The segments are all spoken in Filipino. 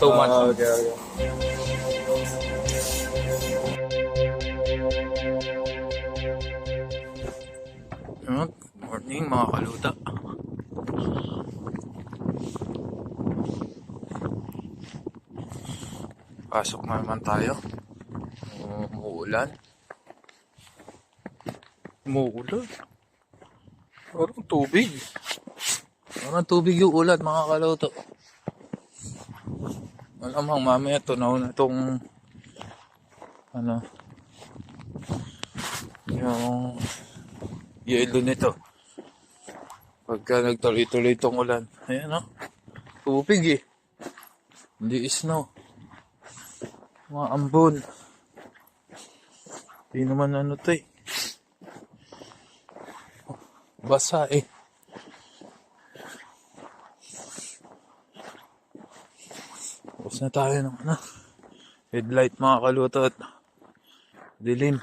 too much. Okay. Good morning mga kaluta. Pasok na naman tayo. Umuulan. Parang tubig. Parang tubig yung ulan mga kaluto. Malamang mamaya tunaw na itong yung yelo nito. Pagka nagtuloy-tuloy itong ulan. Ayan tubig Hindi snow. Mga ambon. Hindi naman basa Tapos na tayo ng headlight mga kaluto at dilim.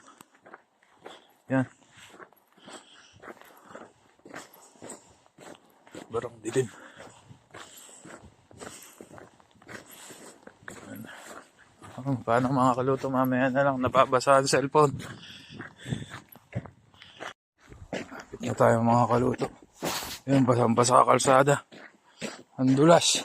Yan. Barang dilim. Paano mga kaluto, mamaya na lang nababasa ang cellphone. Kapit na tayo mga kaluto. Yan, basang-basa kalsada. Ang dulas.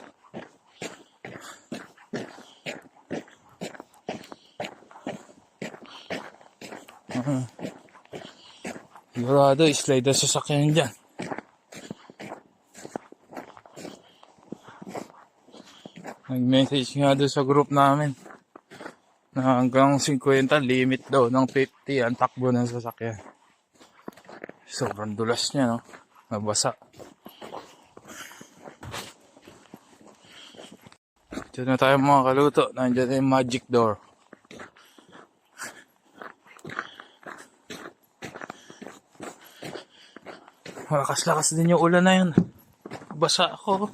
Sigurado, slide sa sasakyan dyan. Nag-message nga doon sa group namin na hanggang 50 limit daw ng 50 ang takbo ng sasakyan. Sobrang dulas niya, nabasa. Dito na tayo mga kaluto. Nandiyan na yung magic door. Malakas-lakas din yung ulan na yun. Basa ako.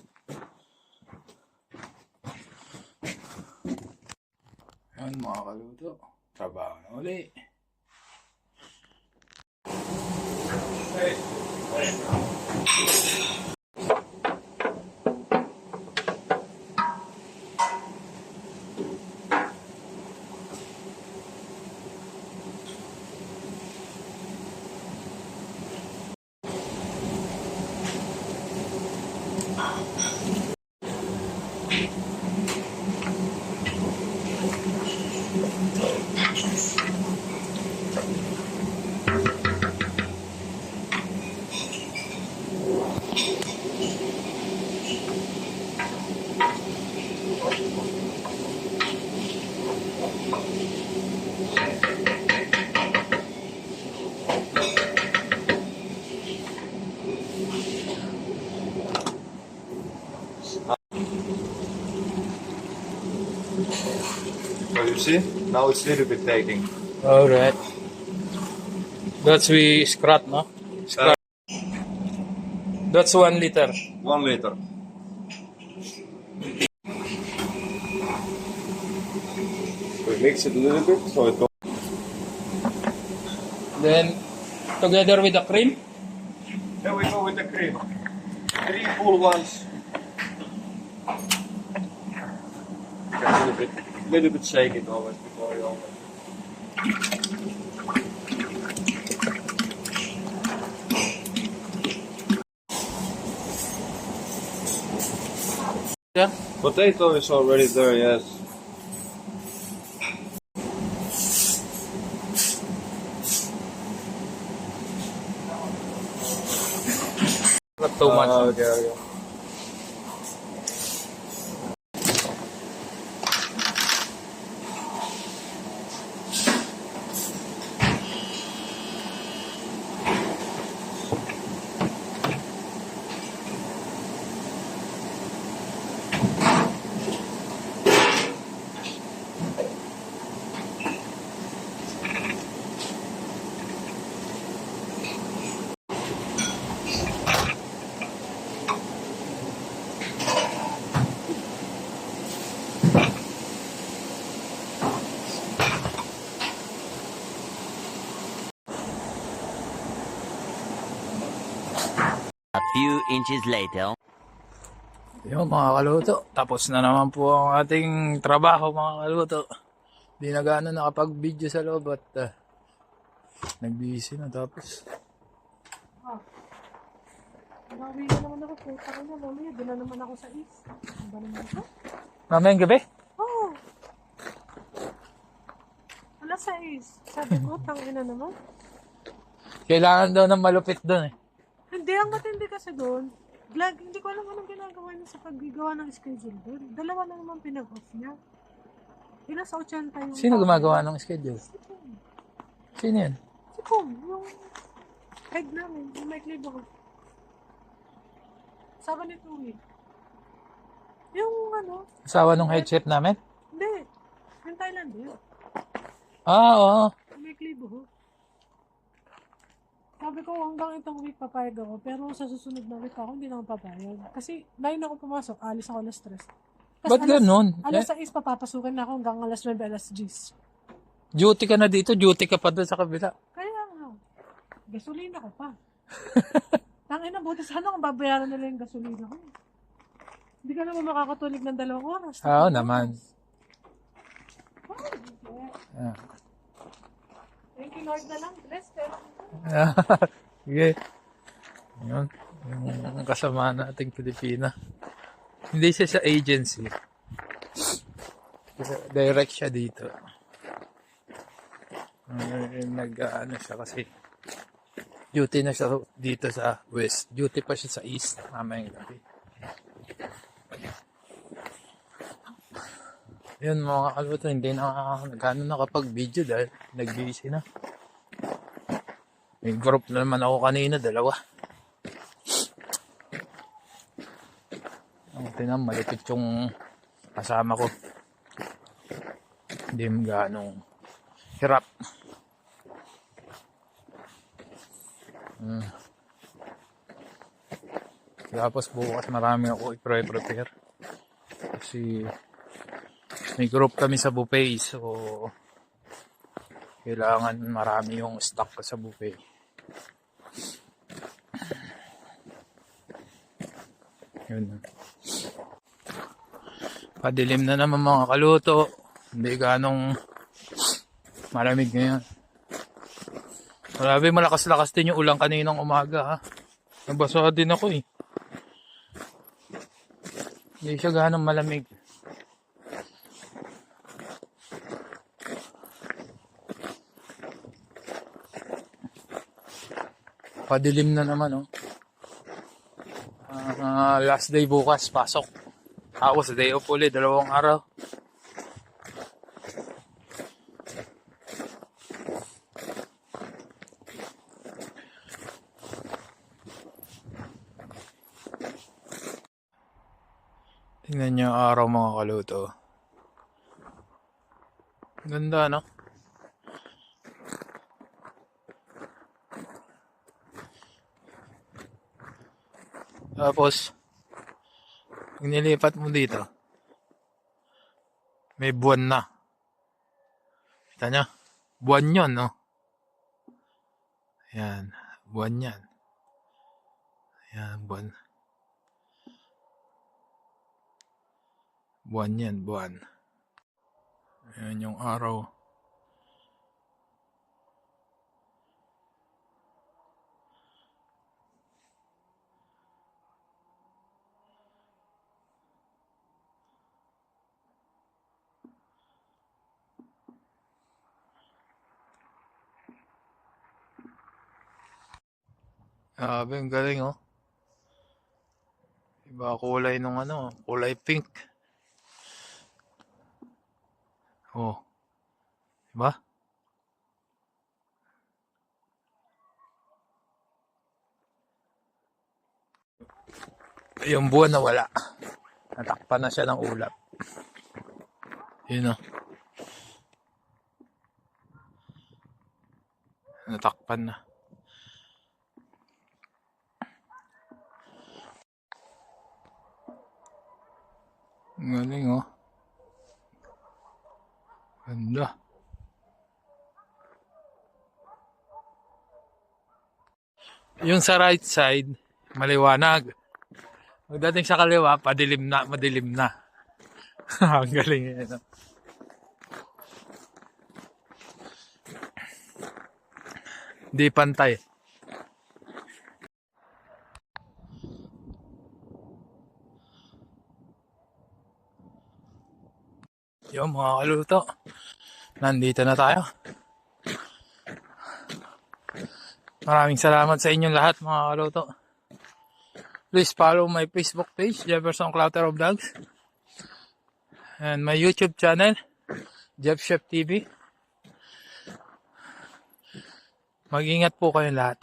Yan mga kaluto. Trabaho na uli. Well, you see, now it's a little bit taking. Alright. That's we scrap, no? Scrap. That's 1 liter. 1 liter. We mix it a little bit so it goes. Then, together with the cream? Then we go with the cream. 3 full ones. A little bit shake it always before you open. Yeah. Potato is already there, yes. Not too much. Okay. A few inches later. Yun mga kaluto, tapos na naman po ang ating trabaho mga kaluto. Di na gaano nakapag-video sa loob at nag-busy na tapos. Bawi na naman ako. Puta ko na. Mamaya, doon na naman ako sa east. Ano ba naman ito? Mamayang gabi? Oo. Wala sa east. Sabi ko, tangina naman. Kailangan daw ng malupit doon eh. Hindi, ang matindi kasi doon. Vlog, hindi ko alam anong ginagawa niya sa paggawa ng schedule doon. Dalawa lang naman pinag-off niya. Ilang sa 80 yung... Sino gumagawa ng schedule? Si Pum. Sino yan? Si Pum, yung head namin, yung may clip ako. Sabi ni Tui. Yung ano, Asawa nung head chef namin? hindi. Yung Thailand yun. Ah, oo. May clip ako. Sabi ko, hanggang itong week papayag ako. Pero sa susunod na week ako, hindi na ako papayag. Kasi 9 ako pumasok, alis ako alas 3. Ba't ganun? Alas 6 papapasukin na ako hanggang alas 9, alas 10. Duty ka na dito, duty ka pa doon sa kabila. Kaya nga, gasolina ko pa. Tangina, buti sana kung babayaran nila yung gasolina ko. Hindi ka naman makakatulig ng 2 oras. Oo naman. Oh, okay. Ah. Thank you Lord na lang. Bless them. Sige. Yun. Yung kasama nating Pilipina. Hindi siya sa agency. Direct siya dito. Nag-ano siya kasi duty na siya dito sa west. Duty pa siya sa east. Mamayang gabi. Yun mga kaluto, hindi na gano'n nakapag-video dahil nag-busy na. May group na naman ako kanina, 2. Ang tinam, malipit yung kasama ko. Hindi mo gano'ng hirap. Tapos bukas marami ako i-prepare. Kasi may group kami sa buffet, so kailangan marami yung stock sa buffet. Yun. Padilim na naman mga kaluto. Hindi ganong malamig ngayon. Marami malakas-lakas din yung ulan kaninang umaga ha. Nabasa din ako eh. Hindi siya ganong malamig. Padilim na naman oh. Last day bukas, pasok. Tapos day off ulit, 2 araw. Tingnan niyo ang araw mga kaluto. Ganda no? Tapos, pag nilipat mo dito, may buwan na. Kita nyo? Buwan yun, no? Ayan, buwan yan. Ayan, buwan. Buwan yan, buwan. Ayan yung araw. Grabe, ang galing oh. Iba kulay nung ano, kulay pink. Oh. Diba? Yung buwan na wala. Natakpan na siya ng ulap. Yun oh. Natakpan na. Galing oh. Ganda. Yung sa right side, maliwanag. Pagdating sa kaliwa, padilim na, madilim na. Ang galing yun. No? Di pantay. Yung mga kaluto. Nandito na tayo. Maraming salamat sa inyong lahat mga kaluto. Please follow my Facebook page, Jefferson Clautero Vlogs. And my YouTube channel, Jeff Chef TV. Mag-ingat po kayong lahat.